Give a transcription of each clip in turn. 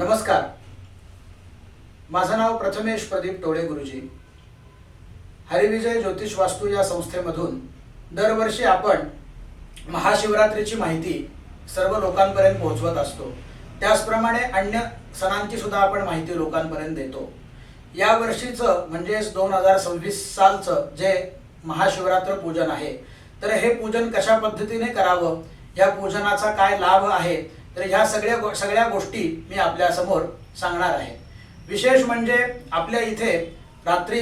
नमस्कार. माझं नाव प्रथमेश प्रदीप टोळे गुरुजी. हरिविजय ज्योतिष वास्तू या संस्थेमधून दरवर्षी आपण महाशिवरात्रीची माहिती सर्व लोकांपर्यंत पोहोचवत असतो. त्याचप्रमाणे अन्य सणांची सुद्धा आपण माहिती लोकांपर्यंत देतो. या वर्षीचं म्हणजे 2026 सालचं जे महाशिवरात्र पूजन आहे, तर हे पूजन कशा पद्धतीने करावं, या पूजनाचा काय लाभ आहे, तर ह्या सगळ्या गोष्टी मी आपल्या समोर सांगणार आहे. विशेष म्हणजे आपल्या इथे रात्री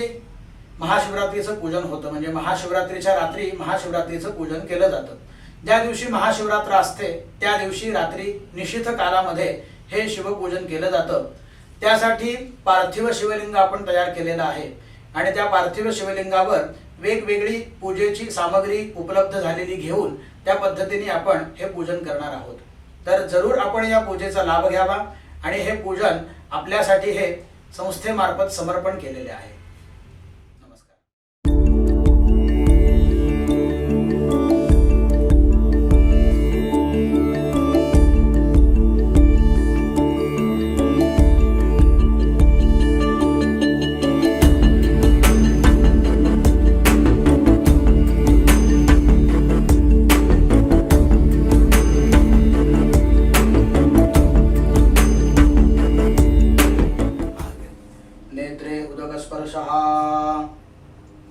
महाशिवरात्रीचं पूजन होतं, म्हणजे महाशिवरात्रीच्या रात्री महाशिवरात्रीचं पूजन केलं जातं. ज्या दिवशी महाशिवरात्र असते त्या दिवशी रात्री निशिथ कालामध्ये हे शिवपूजन केलं जातं. त्यासाठी पार्थिव शिवलिंग आपण तयार केलेलं आहे आणि त्या पार्थिव शिवलिंगावर वेगवेगळी पूजेची सामग्री उपलब्ध झालेली घेऊन त्या पद्धतीने आपण हे पूजन करणार आहोत. तर जरूर आपण या पूजेचा लाभ घ्यावा आणि हे पूजन आपल्यासाठी हे संस्थेमार्फत समर्पण केलेले आहे.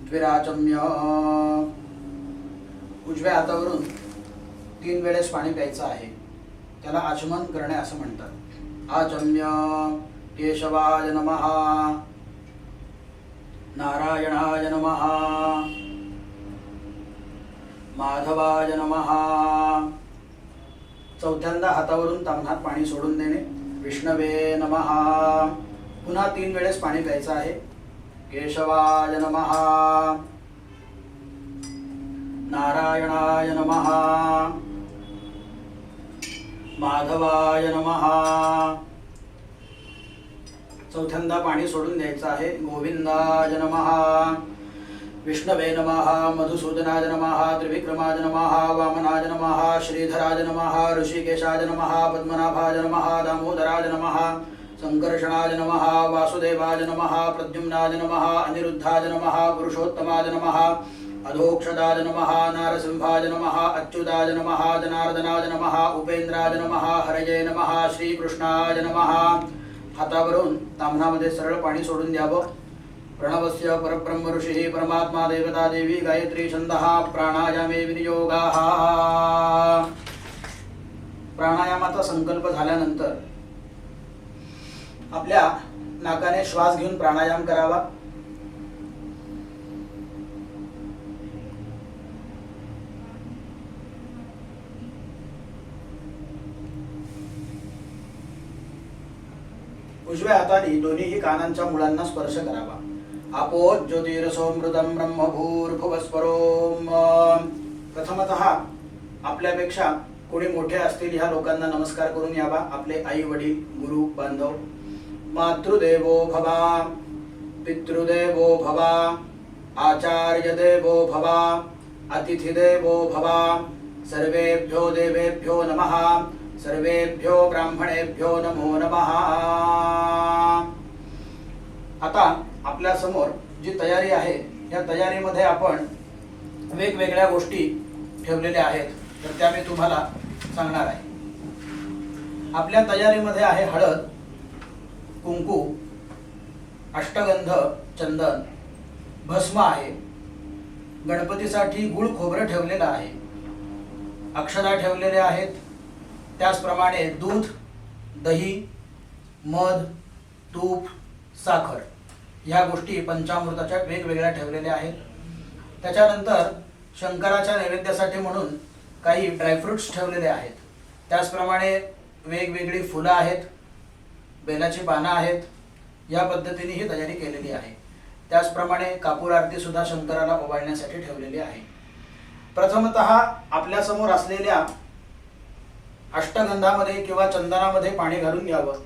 द्विराचम्य. उजव्या हातावरून 3 वेळेस पाणी प्यायचं आहे. त्याला आचमन करणे असं म्हणतात. आचम्य. केशवाय नमः, नारायणाय नमः, माधवाय नमः. चौथ्यांदा हातावरून ताम्हात पाणी सोडून देणे. विष्णवे नमः. पुन्हा 3 वेळेस पाणी प्यायचं आहे. केशवाय नमः, नारायणाय नमः, माधवाय नमः. चौथ्यांदा पाणी सोडून द्यायचं आहे. गोविंदाय नमः, विष्णवे नमः, मधुसूदनाय नमः, त्रिविक्रमाय नमः, वामनाय नमः, श्रीधराय नमः, ऋषिकेशाय नमः, पद्मनाभाय नमः, दामोदराय नमः, संकर्षणाय नमः, वासुदेवाय नमः, प्रद्युम्नाय नमः, अनिरुद्धाय नमः, पुरुषोत्तमाय नमः, अधोक्षदाय नमः, नारसिंहाय नमः, अच्युताय नमः, जनार्दनाय नमः, उपेंद्राय नमः, हरये नमः, श्रीकृष्णाय नमः. हातावरून ताम्हणामध्ये सरळ पाणी सोडून द्यावं. प्रणवस्य परब्रह्म ऋषिः परमात्मा देवता देवी गायत्री छंदः प्राणायामे विनियोगाः. प्राणायामाचा संकल्प झाल्यानंतर आपल्या नाकाने श्वास घेऊन प्राणायाम करावा. उजव्या हाताने दोन्हीही कानांच्या मुळांना स्पर्श करावा. आपो ज्योतिरसोमृतम ब्रह्मभूर्भुवस्वरोम. प्रथमतः आपल्यापेक्षा कोणी मोठे असतील ह्या लोकांना नमस्कार करून यावा. आपले आई वडील, गुरु, बांधव. मातृदेवो भव, पितृदेवो भव, आचार्यदेवो भव, अतिथिदेवो भव. सर्वेभ्यो देवेभ्यो नमः, सर्वेभ्यो ब्राह्मणेभ्यो नमो नमः. आता आपल्या समोर जी तयारी आहे या तयारीमध्ये आपण वेगवेगळ्या गोष्टी ठेवलेल्या आहेत, तर त्या मी तुम्हाला सांगणार आहे. आपल्या तयारीमध्ये आहे हळद, कुंकू, अष्टगंध, चंदन, भस्म आहे. गणपतीसाठी गुळ खोबरं ठेवलेलं आहे. अक्षता ठेवलेल्या आहेत. त्याचप्रमाणे दूध, दही, मध, तूप, साखर ह्या गोष्टी पंचामृताच्या वेगवेगळ्या ठेवलेल्या आहेत. त्याच्यानंतर शंकराच्या नैवेद्यासाठी म्हणून काही ड्रायफ्रुट्स ठेवलेले आहेत. त्याचप्रमाणे वेगवेगळी फुलं आहेत, बेलाची पानं आहेत. या पद्धतीने ही तयारी केलेली आहे. त्याचप्रमाणे कापूर आरती सुद्धा शंकराला ओवाळण्यासाठी ठेवलेली आहे. प्रथमतः आपल्या समोर असलेल्या अष्टगंधामध्ये किंवा चंदनामध्ये पाणी घालून घ्यावं.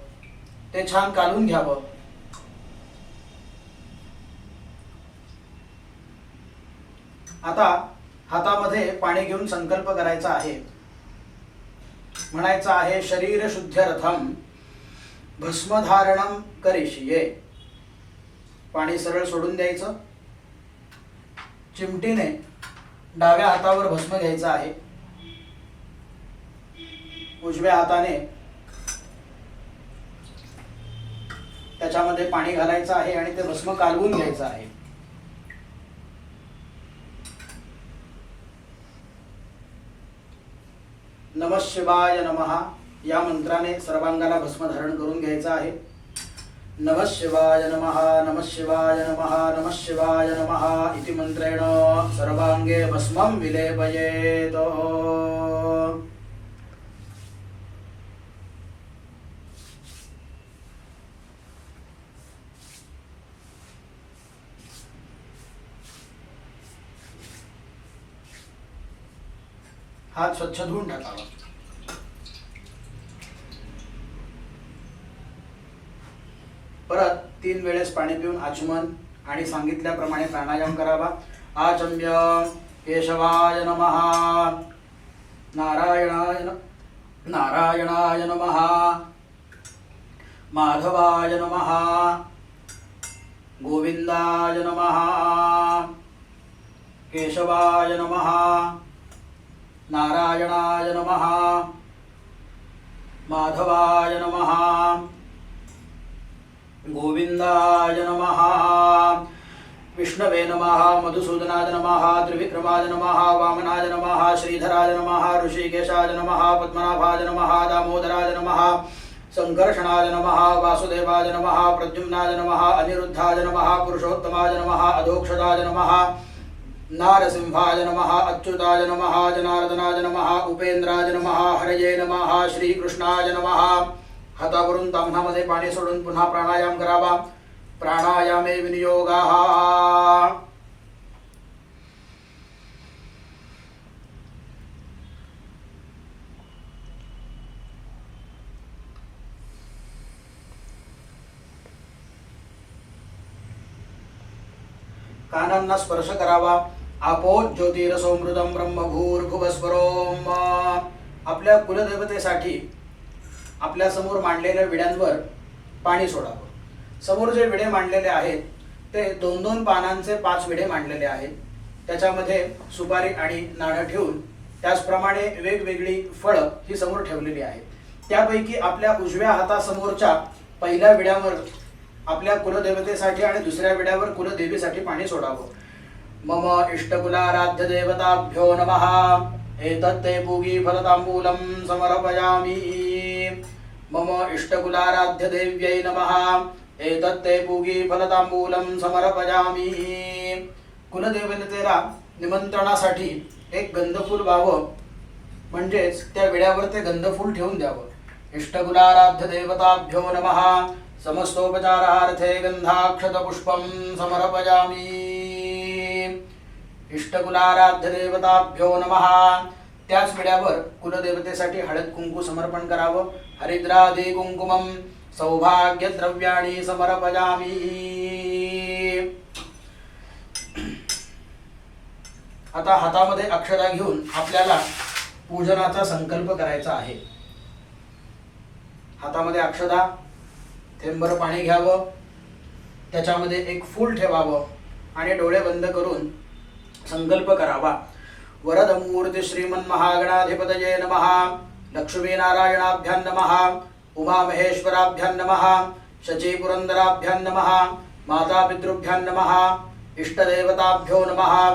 ते छान कालून घ्यावं. आता हातामध्ये पाणी घेऊन संकल्प करायचा आहे. म्हणायचं आहे शरीर शुद्ध रथम भस्मधारणम करिष्ये. पाणी सरळ सोडून द्यायचं. चिमटीने डाव्या हातावर भस्म घ्यायचा आहे. उजव्या हाताने त्याच्यामध्ये पाणी घालायचं आहे आणि ते भस्म कालवून घ्यायचं आहे. नमः शिवाय नमः या मंत्राने सर्वांगाला भस्म धारण करून घ्यायचं आहे. नमः शिवाय नमः, नमः शिवाय नमः, नमः शिवाय नमः इति मंत्रेण सर्वांगे भस्मं विलेपयेत्. हात स्वच्छ धुवून टाकावा. परत 3 वेळेस पाणी पिऊन आचमन आणि सांगितल्याप्रमाणे प्राणायाम करावा. आचम्य केशवाय नमः, नारायणाय नमः, माधवाय नमः, गोविंदाय नमः, केशवाय नमः, नारायणाय नमः, माधवाय नमः, गोविंदाय नमः, विष्णवे नमः, मधुसूदनाय नमः, त्रिविक्रमाय नमः, वामनाय नमः, श्रीधराय नमः, ऋषिकेशाय नमः, पद्मनाभाय नमः, दामोदराय नमः, संकर्षणाय नमः, वासुदेवाय नमः, प्रद्युम्नाय नमः, अनिरुद्धाय नमः, पुरुषोत्तमाय नमः, अधोक्षदाय नमः, नारसिंहाय नमः, अच्युताय नमः, जनार्दनाय नमः, उपेंद्राय नमः, हरये नमः, श्रीकृष्णाय नमः. हातावरून ताम्हामध्ये पाणी सोडून पुन्हा प्राणायाम करावा. प्राणायामे विनियोगाः. कानांना स्पर्श करावा. आपो ज्योतिरसोमृतम ब्रह्मभूर्भुवस्वरोम. आपल्या कुलदेवतेसाठी आपल्या समोर मांडलेल्या विड्यांवर पाणी सोडावं. समोर जे विडे मांडलेले आहेत ते 2-2 पानांचे 5 विडे मांडलेले आहेत. त्याच्यामध्ये सुपारी आणि नाणं ठेवून त्याचप्रमाणे वेगवेगळी फळं ही समोर ठेवलेली आहेत. त्यापैकी आपल्या उजव्या हातासमोरच्या पहिल्या विड्यावर आपल्या कुलदेवतेसाठी आणि दुसऱ्या विड्यावर कुलदेवीसाठी पाणी सोडावं. मम इष्टकुलाराध्य देवताभ्यो नमः. एतत्ते पूगी फलतांबूलं समर्पयामि. मम इष्टकुलाराध्य देव्यै नमः. एतत्ते पूगी फलतांबूलं समर्पयामि. कुलदेवतेला निमंत्रणासाठी एक गंधफूल व्हावं, म्हणजेच त्या विड्यावर ते गंधफूल ठेवून द्यावं. इष्टकुलाराध्य देवताभ्यो नमः. समस्तोपचारार्थे गंधाक्षतपुष्पं समर्पयामि. इष्टकुलाराध्य देवताभ्यो नमः. त्याच विड्यावर कुलदेवतेसाठी हळद कुंकू समर्पण करावं. हरिद्रादी कुंकुमं सौभाग्य द्रव्याणि समर्पयामि. आता हातामध्ये अक्षता घेऊन आपल्याला पूजनाचा संकल्प करायचा आहे. हातामध्ये अक्षता, थेंबर पाणी घ्यावं, त्याच्यामध्ये एक फूल ठेवावं आणि डोळे बंद करून संकल्प करावा. वरदमूर्ती श्रीमन्महागणाधिपतये नमः. लक्ष्मीनारायणाभ्यां नमः. उमामहेश्वराभ्यां नमः. शचीपुरन्दराभ्यां नमः. मातापितृभ्यां नमः. इष्टदेवताभ्यो नमः.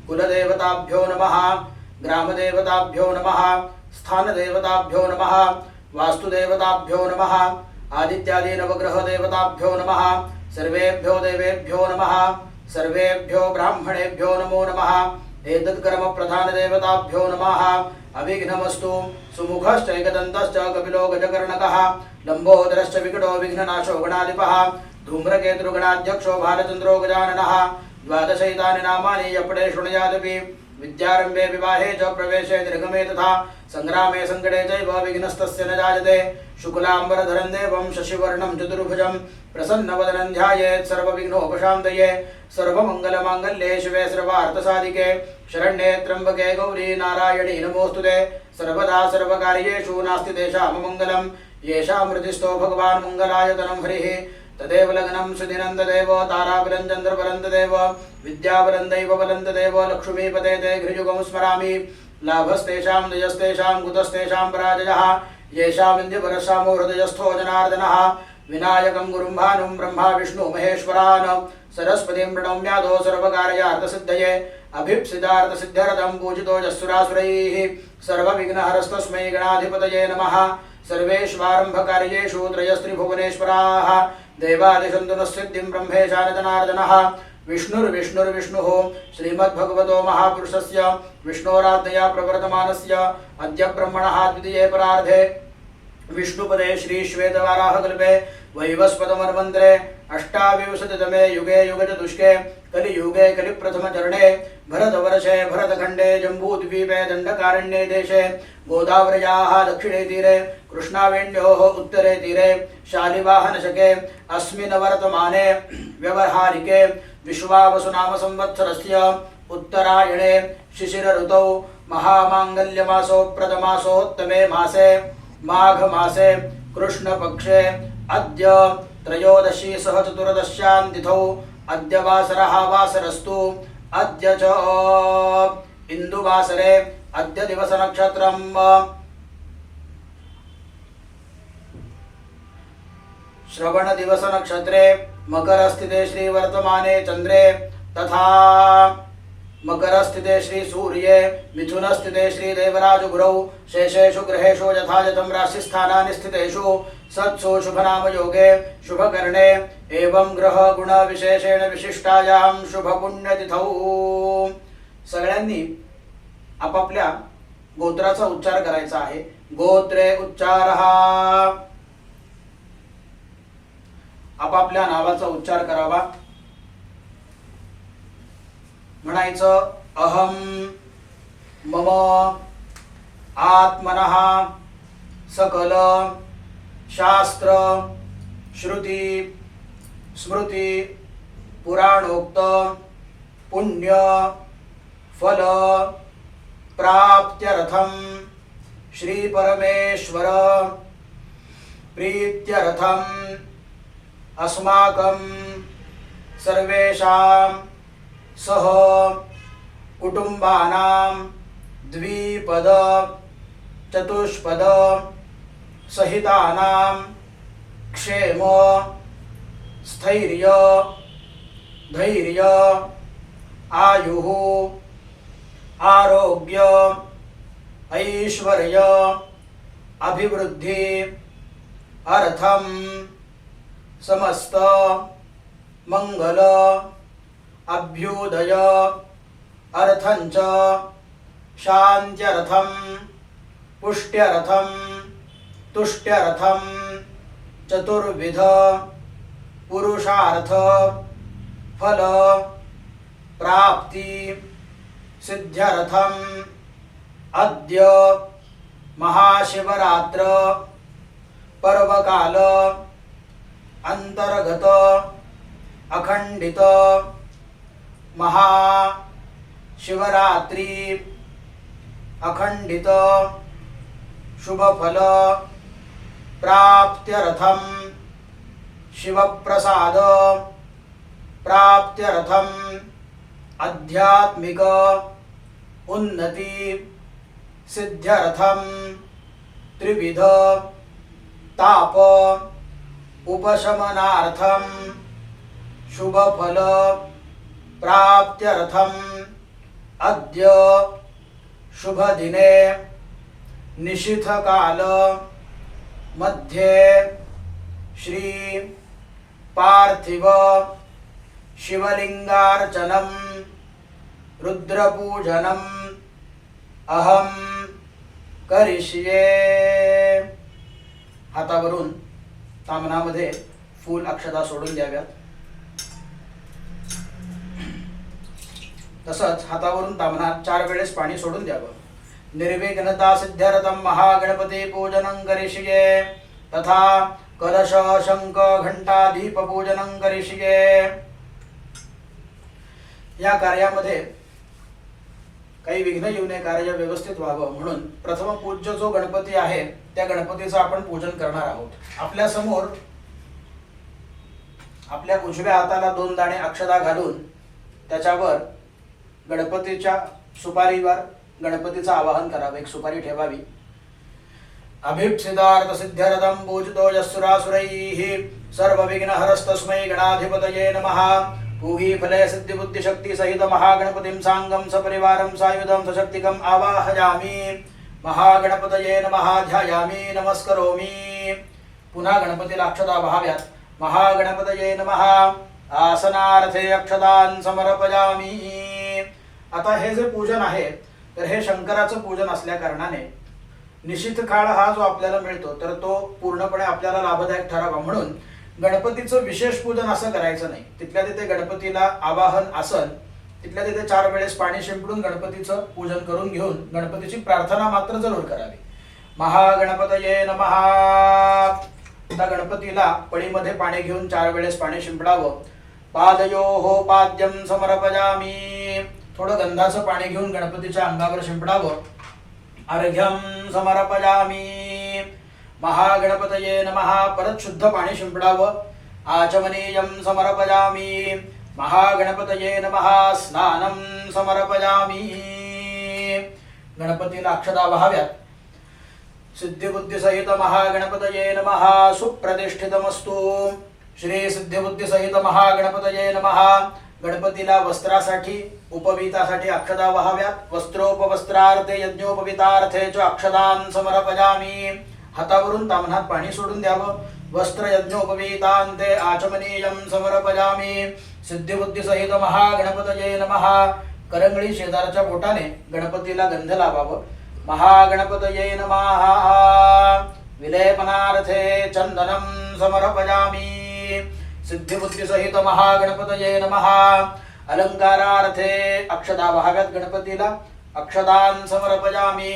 कुलदेवताभ्यो नमः. ग्रामदेवताभ्यो नमः. स्थानदेवताभ्यो नमः. वास्तुदेवताभ्यो नमः. आदित्यादि नवग्रह देवताभ्यो नमः. सर्वेभ्यो देवेभ्यो नमः. सर्वेभ्यो ब्राह्मणेभ्यो नमो नमः. एतत्कर्म प्रधान देवताभ्यो नमः. अविघ्नमस्तु. सुमुखश्च एकदन्तश्च कपिलो गजकर्णकः. लम्बोदरश्च विकटो विघ्ननाशो गणाधिपः. धूम्रकेतुर्गणाध्यक्षो भालचन्द्रो गजाननः. द्वादशैतानि नामानि यपडे शृणुयादपि. विद्यारम्भे विवाहे च प्रवेशे निर्गमे तथा संग्रामे संकटे चैव विघ्नस्तस्य न जायते. शुक्लाम्बरधरं देवं शशिवर्णं चतुर्भुजं प्रसन्नवदनं ध्यायेत् सर्वविघ्नोपशान्तये. सर्वमङ्गलमाङ्गल्ये शिवे सर्वार्थसाधिके शरण्ये त्र्यम्बके गौरी नारायणी नमोस्तुते. सर्वदा सर्वकार्येषु नास्ति तेषां मङ्गलं. येषामृतिस्थो भगवान् मङ्गलायतनं हरिः तदेव लग्नं सुदिनं तदेव ताराबलं चन्द्रबलं तदेव विद्याबलं दैवबलं तदेव लक्ष्मीपते ते घ्रियुगं स्मरामि लाभस्तेषां जयस्तेषां कुतस्तेषां पराजयः येषामिन्द्यपरस्सामो हृदयस्थो जनार्दनः विनायकं गुरुं भानुं ब्रह्मा विष्णु महेश्वरान् सरस्वतीं प्रणम्यादो सर्वकार्यार्थसिद्धये अभीप्सितार्थसिद्ध्यर्थं पूजितो यस्सुरासुरैः सर्वविघ्नहरस्तस्मै गणाधिपतये नमः सर्वेष्वारम्भकार्येषु त्रयस्त्रिभुवनेश्वराः देवादिशन्तु नः सिद्धिं ब्रह्मेशानजनार्दनः विष्णुर्विष्णुर्विष्णुः श्रीमद्भगवतो महापुरुषस्य विष्णोराज्ञया प्रवर्तमानस्य अद्य ब्रह्मणः द्वितीये परार्धे विष्णुपदे श्री श्वेतवाराहकल्पे वैवस्वतमन्वन्तरे अष्टाविंशतितमे युगे युगचतुष्के कलियुगे कलिप्रथमचरणे भरतवर्षे भरतखण्डे जम्बूद्वीपे दण्डकारण्ये देशे गोदावर्याः दक्षिणे तीरे कृष्णावेण्योः उत्तरे तीरे शालिवाहनशके अस्मिन् वर्तमाने व्यवहारिके विश्वावसुनाम संवत्सरस्य उत्तरायणे शिशिर ऋतौ महामाङ्गल्यमासो प्रथमासोत्तमे मासे माघ मासे कृष्णपक्षे अद्य त्रयोदशी सह चतुर्दश्यां तिथौ अद्य वासरः वासरस्तु अद्य च इन्दुवासरे अद्य दिवस नक्षत्रं श्रवण दिवस नक्षत्रे मकर स्थिते श्री वर्तमाने चंद्रे तथा मकर स्थिते श्री सूर्ये मिथुन स्थिते श्री देवराज गुरौ शेषेषु ग्रहेषु यथायथं राशिस्थानानि स्थितेषु सत्सु शुभनाम योगे शुभकर्णे एवं ग्रह गुण विशेषेण विशिष्टायां शुभ पुण्यतिथौ सगळ्यांनी आपापल्या गोत्राचा उच्चार करायचा आहे। गोत्रे उच्चारः आपापल्या नावाचा उच्चार करावा। म्हणायचं अहम मम आत्मनः सकल शास्त्र श्रुति स्मृति पुराणोक्त पुण्य फल प्राप्त्यर्थम श्री परमेश्वर प्रीत्यर्थम अस्माकं सर्वेषां सह कुटुंबानां द्विपद चतुष्पद सहितानां क्षेम स्थैर्य धैर्य आयुः आरोग्य ऐश्वर्य अभिवृद्धि अर्थम समस्त मंगल अभ्युदय अर्थंच शांत्यर्थम पुष्ट्यर्थम तुष्ट्यर्थम चतुर्विध पुरुषार्थ फल प्राप्ति सिद्ध्यर्थम अद्य महाशिवरात्र पर्वकाल अंतर्गत अखंडित महाशिवरात्रि अखंडित शुभफल प्राप्त्यर्थम शिवप्रसाद प्राप्त्यर्थम आध्यात्मिक उन्नति सिद्ध्यर्थम त्रिविध ताप उपशमनार्थम शुभफल प्राप्त्यर्थम अद्य शुभदिने निशिथकाल मध्ये श्री पार्थिव शिवलिंगार्चनम रुद्रपूजनम अहम करिष्ये। हातावरून तामनामध्ये फूल अक्षता सोडून द्याव्यात। तसंच हातावरून तामनात 4 वेळेस पाणी सोडून द्यावं। निर्विघ्नता सिद्ध्यर्थम महागणपती पूजनं करिष्ये तथा कलश शंख घंटा दीप पूजनं करिष्ये। या कार्यामध्ये काही विघ्न येऊ नये, कार्य व्यवस्थित व्हावं म्हणून प्रथम पूज्य जो गणपती आहे त्या गणपतीचं आपण पूजन करणार आहोत. आपल्या समोर आपल्या उजव्या हाताला 2 दाणे अक्षता घालून त्याच्यावर गणपतीच्या सुपारीवर गणपतीचं आवाहन करावं. एक सुपारी ठेवावी. अभिप्सितार्थ सिद्ध्यर्थं पूजितो यस्सुरासुरैः सर्वविघ्नहरस्तस्मै गणाधिपतये नमः. पूगी फले सिद्धि बुद्धि शक्ति सहित महागणपतिं सांगम सपरिवारं सायुधं सशक्तिकम् आवाहयामि. महागणपतये नमः. ध्यायामि, नमस्करोमि. पुन्हा गणपतीला अक्षता वाहाव्यात. महागणपतये नमः. आसनार्थे अक्षतान् समर्पयामि. आता हे जे पूजन आहे तर हे शंकराचं पूजन असल्या कारणाने निश्चित काळ हा जो आपल्याला मिळतो तर तो पूर्णपणे आपल्याला लाभदायक ठरावा म्हणून गणपतीचं विशेष पूजन असं करायचं नाही. तिथल्या तिथे गणपतीला आवाहन आसन तिथल्या तिथे 4 वेळेस पाणी शिंपडून गणपतीचं पूजन करून घेऊन गणपतीची प्रार्थना मात्र जरूर करावी. महागणपतये नमः. त्या गणपतीला पळीमध्ये पाणी घेऊन 4 वेळेस पाणी शिंपडावं. पादयोः पाद्यं समर्पयामि. थोडं गंधाचं पाणी घेऊन गणपतीच्या अंगावर शिंपडावं. अर्घ्यं समर्पयामि. महागणपतये नमः. परत शुद्ध पाणी शिंपडावं. आचमनीयं समर्पयामि. महागणपतये नमः. स्नानं समर्पयामि. गणपतीला अक्षता वाहाव्यात. सिद्धिबुद्धिसहित महागणपतये नमः. सुप्रतिष्ठितमस्तु. श्री सिद्धिबुद्धिसहित महागणपतये नमः. गणपतीला वस्त्रासाठी उपवीतासाठी अक्षता वाहाव्यात. वस्त्रोपवस्त्रार्थे यज्ञोपवीतार्थे च अक्षतान् समर्पयामि. हातावरून ताम्हणात पाणी सोडून द्यावं. वस्त्र यज्ञोपवीतान्ते आचमनीयं समर्पयामि. सिद्धिबुद्धिसहित महागणपतये नमः. करंगळी शेजारच्या बोटाने गणपतीला गंध लावावं. महागणपतये नमः. विलेपनार्थे चंदनं समर्पयामि. सिद्धिबुद्धिसहित महागणपतये नमः. अलंकारार्थे अक्षता वाहाव्यात. गणपतीला अक्षतान् समर्पयामि.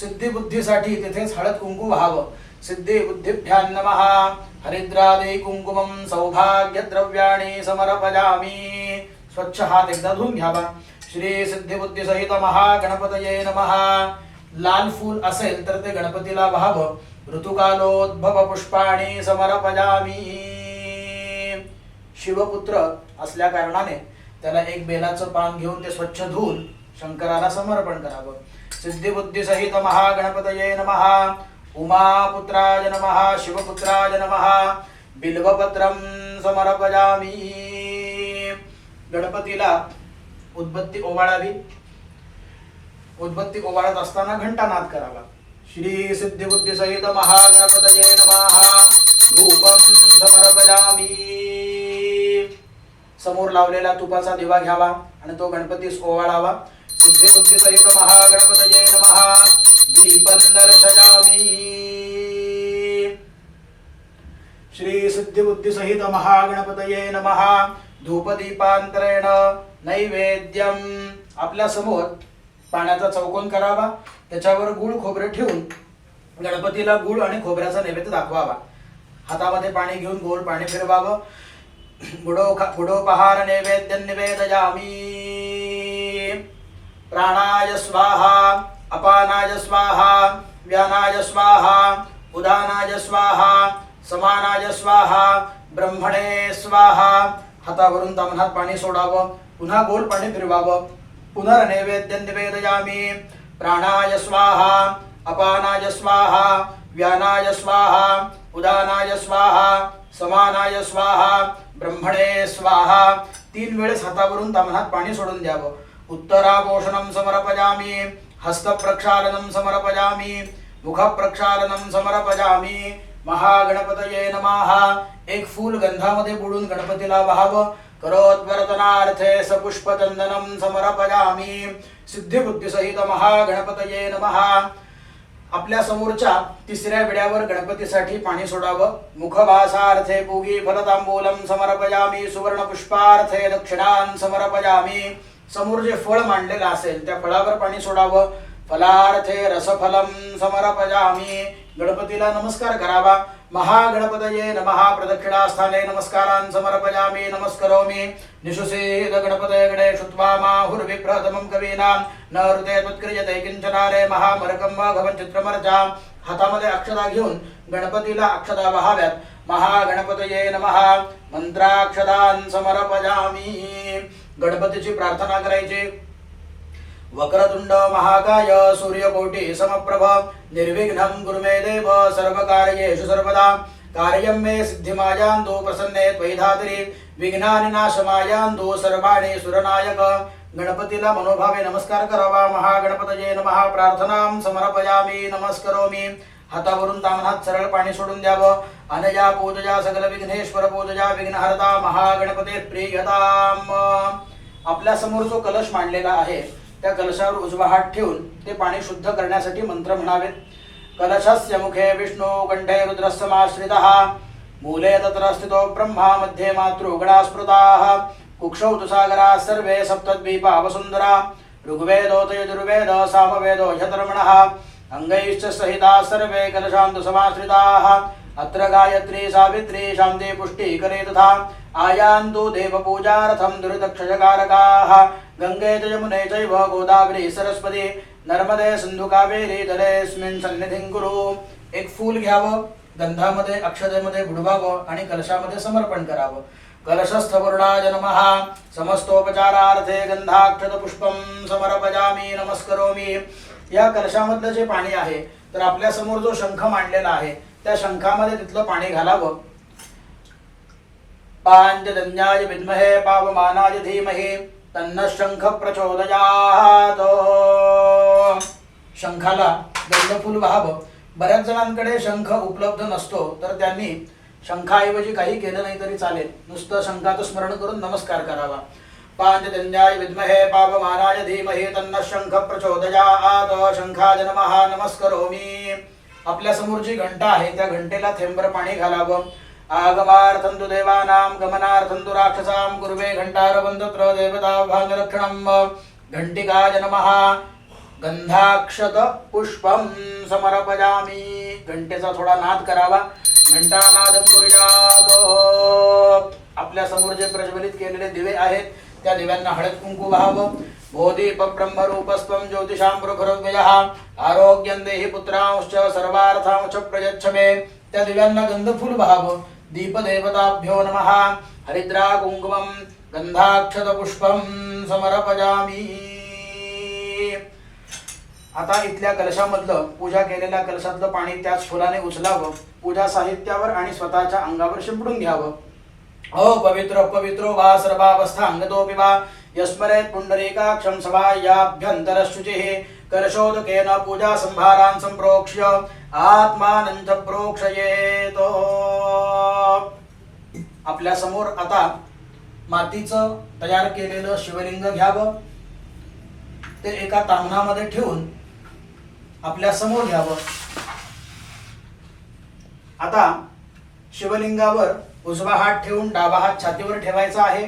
सिद्धिबुद्धीसाठी तिथेच हळद कुंकू व्हावं. सिद्धिबुद्धिभ्यां नमः. हरिद्रादि कुंकुमं सौभाग्यद्रव्याणि समर्पयामि. स्वच्छ हात एकदा धुवून घ्यावा. श्री सिद्धिबुद्धिसहित महागणपतये नमः. लाल फूल असेल तर ते गणपतीला वाहावं. ऋतुकालोद्भव पुष्पाणि समर्पयामि. शिवपुत्र असल्या कारणाने त्याला एक बेलाचं पान घेऊन ते स्वच्छ धुवून शंकराला समर्पण करावं. सिद्धिबुद्धिसहित महागणपतये नमः. उमापुत्राय नमः. शिवपुत्राय नमः. बिल्वपत्रं समर्पयामि. गणपतीला उदबत्ती ओवाळावी. उदबत्ती ओवाळत असताना घंटानाद करावा. श्री सिद्धिबुद्धिसहित महागणपतये नमः. धूपं समर्पयामि. समोर लावलेला तुपाचा दिवा घ्यावा आणि तो गणपतीस ओवाळावा. सिद्धिबुद्धिसहित महागणपतये नमः. दीपं दर्शयामि. श्री सिद्धिबुद्धिसहित महागणपतये नमः. धूपदीपांतरेण नैवेद्यम. आपल्या समोर पाण्याचा चौकोन करावा. त्याच्यावर गुळ खोबरे ठेवून गणपतीला गुळ आणि खोबऱ्याचा नैवेद्य दाखवावा. हातामध्ये पाणी घेऊन गोल पाणी फिरवावं. गुडोपहार नैवेद्यं निवेदयामि. प्राणाय स्वाहा. अपानाय स्वाहा. व्यानाय स्वाहा. उदानाय स्वाहा. समानाय स्वाहा. ब्रह्मणे स्वाहा. हातावरून ताम्हणात पाणी सोडावं. पुन्हा गोल पाणी फिरवावं. पुनर्नैवेद्यं निवेदयामि. प्राणाय स्वाहा. अपानाय स्वाहा. व्यानाय स्वाहा. उदानाय स्वाहा. समानाय स्वाहा. ब्रह्मणे स्वाहा. 3 वेळेस हातावरून ताम्हणात पाणी सोडून द्यावं. उत्तरापोषणं समर्पयामि. हस्तप्रक्षालनं समर्पयामि. मुखप्रक्षालनं समर्पयामि. महागणपतये नमः. एक फूल गंधामध्ये बुडून गणपतीला वाहावं. करोद्वर्तनार्थे सपुष्पचंदनं समर्पयामि. सिद्धिबुद्धिसहित महागणपतये नमः. आपल्या समोरच्या 3ऱ्या विड्यावर गणपतीसाठी पाणी सोडावं. मुखवासार्थे पूगी फलतांबूलं समर्पयामि. सुवर्ण पुष्पार्थे दक्षिणान् समर्पयामि. समोर जे फळ मांडलेलं असेल त्या फळावर पाणी सोडावं. फलार्थे रसफलं समर्पयामि. गणपतीला नमस्कार करावा। महागणपतये नमः। प्रदक्षिणास्थाने नमस्कारान् समर्पयामि नमस्करोमि। निशुसेद गणपतये गणेशुत्वा माहुर्विप्रथमं कवीनां न ऋते त्वत्क्रियते किंचनारे महामरकं वाघवं चित्रमर्चा। हातामध्ये अक्षता घेऊन गणपतीला अक्षता वाहाव्यात। महागणपतये नमः। मंत्राक्षतान् समर्पयामि। गणपतीची प्रार्थना करायची। वक्रतुंड महाकाय सूर्यकोटि समप्रभ निर्विघ्नं कुरु मे देव सर्वकार्येषु सर्वदा। कार्यं मे सिद्धिमायान्तु प्रसन्ने त्वयि धात्री विघ्नानि नाशमायान्तु सर्वाणि सुरनायक। गणपतीला मनोभावे नमस्कार करावा। महागणपतये नमः। प्रार्थनां समर्पयामि नमस्करोमि। हातावरून तामनात सरळ पाणी सोडून द्यावं। अनया पूजया सकल विघ्नेश्वर पूजया विघ्नहर्ता महागणपते प्रियताम। आपल्या समोर जो कलश मांडलेला आहे त्या कलशावर उजवा हात ठेवून ते पाणी शुद्ध करण्यासाठी मंत्र म्हणावेत। कलशस्य मुखे विष्णु कंठे रुद्रस्समाश्रितः मूले तत्र स्थितो ब्रह्मा मध्ये मातृगणा स्मृताः कुक्षौ तु सागराः सर्वे सप्तद्वीपा वसुन्धरा ऋग्वेदोऽथ यजुर्वेदः सामवेदो ह्यधर्मणः अंगैश्च सहिताः सर्वे कलशान्तु समाश्रिताः अत्र गायत्री सावित्री शान्ति पुष्टिकरे तथा आयान्तु देवपूजार्थं दुरितक्षयकारकाः गंगे च यमुने चैव गोदावरी सरस्वती नर्मदे सिंधु कावेरी जलेस्मिन् सन्निधिं कुरु। एक फूल घ्यावं, गंधामध्ये अक्षतेमध्ये बुडवावं आणि कलशामध्ये समर्पण करावं। कलशस्थपूर्णाय नमः। समस्तोपचारार्थे गंधाक्षत पुष्पं समर्पयामि नमस्करोमि। या कलशामधलं जे पाणी आहे तर आपल्या समोर जो शंख मांडलेला आहे त्या शंखामध्ये तिथलं पाणी घालावं। पांचजन्याय विद्महे पावमानाय धीमहि तन्नः शंख प्रचोदयात्। शंखाला गंधफूल व्हावं। बऱ्याच जणांकडे शंख उपलब्ध नसतो तर त्यांनी शंखाऐवजी काही केलं नाही तरी चालेल, नुसतं शंखाचं स्मरण करून नमस्कार करावा। पांचजन्याय विद्महे पावमानाय धीमहि तन्नः शंख प्रचोदयात्। शंखाय नमः नमस्करोमि। आपल्या समोर जी घंटा आहे त्या घंटेला थेंबर पाणी घालावं। आगमार्थं तु देवानां गमनार्थं तु राक्षसां कुर्वे घंटारवं तत्र देवता भागरक्षणं। घंटिकाय नमः। गंधाक्षत पुष्पं समर्पयामि। घंटेचा थोडा नाद करावा। घंटानादं कुर्यात्। आपल्या समोर जे प्रज्वलित केलेले दिवे आहेत त्या दिव्यांना हळद कुंकू व्हावं। बोधीप ब्रह्मरूपस्त्वं ज्योतिषां प्रभुरव्ययः आरोग्यं देहि पुत्रांश्च सर्वार्थांश्च प्रयच्छ मे। त्या दिव्यांना गंधफूल व्हावं। दीपदेवताभ्यो नमः। हरिद्रा कुंकुमं गंधाक्षत पुष्पं समर्पयामि। आता इथल्या कलशामधलं पूजा केलेल्या कलशातलं पाणी त्याच फुलाने उचलावं। पूजा साहित्यावर आणि स्वतःच्या अंगावर शिंपडून घ्यावं। पवित्र पवित्रो वा सर्वावस्थांगतोऽपि वा यस्मरेत् पुंडरीकाक्षं सभायाभ्यन्तरशुचिः कलशोदकेन पूजा संभारान् संप्रोक्ष्य आत्मानं च प्रोक्षयेत्। आपल्या समोर आता मातीचं तयार केलेलं शिवलिंग घ्यावं। ते एका ताम्हणामध्ये ठेवून आपल्या समोर घ्यावं। आता शिवलिंगावर उजवा हात ठेवून डावा हात छातीवर ठेवायचा आहे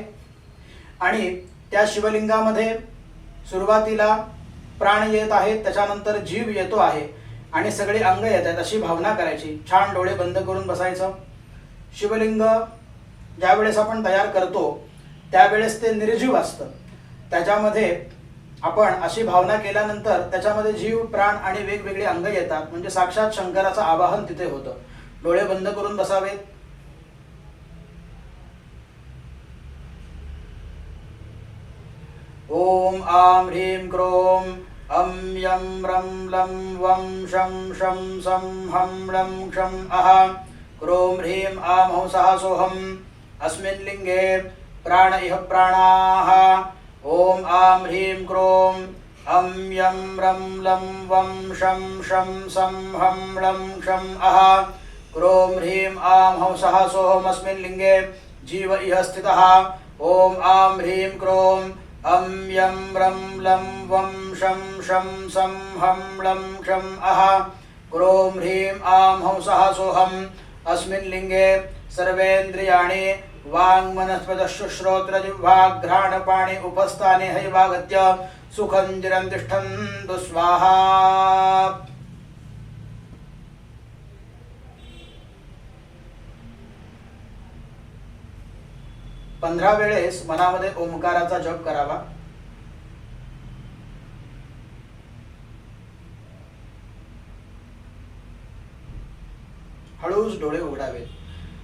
आणि त्या शिवलिंगामध्ये सुरुवातीला प्राण येत आहेत, त्याच्यानंतर जीव येतो आहे आणि सगळे अंग येत आहेत अशी भावना करायची। छान डोळे बंद करून बसायचं। शिवलिंग ज्यावेळेस आपण तयार करतो त्यावेळेस ते निर्जीव असतं। त्याच्यामध्ये आपण अशी भावना केल्यानंतर त्याच्यामध्ये जीव प्राण आणि वेगवेगळे अंग येतात, म्हणजे साक्षात शंकराचं आवाहन तिथे होतं। डोळे बंद करून बसावेत। ओम आम ह्रीं क्रोम अं यं रं लं वं शं शं सं हं लं क्षं अः क्रोम ह्रीं आं हंसः सोऽहम् अस्मिन् लिंगे प्राण इह प्राणाः। ओम आं ह्रीं क्रोम अं यं रं लं वं शं शं सं हं लं क्षं अः क्रोम ह्रीं आं हंसः सोऽहम् अस्मिन् लिंगे जीव इह स्थितः। ओम आं ह्रीं क्रोम अं यं रं लं वं शं शं सं हं लं क्षं अः क्रोम ह्रीं आं हंसः सोऽहम् अस्मिन् लिंगे सर्वेन्द्रियाणि वाङ्मनस्पतश्रुश्रोत्रजिह्वाघ्राणपाणि उपस्थाने हैवागत्य सुखं चिरं तिष्ठन्तु स्वाहा। 15 वेळेस मनामध्ये ओंकाराचा जप करावा. हळूच डोळे उघडावेत.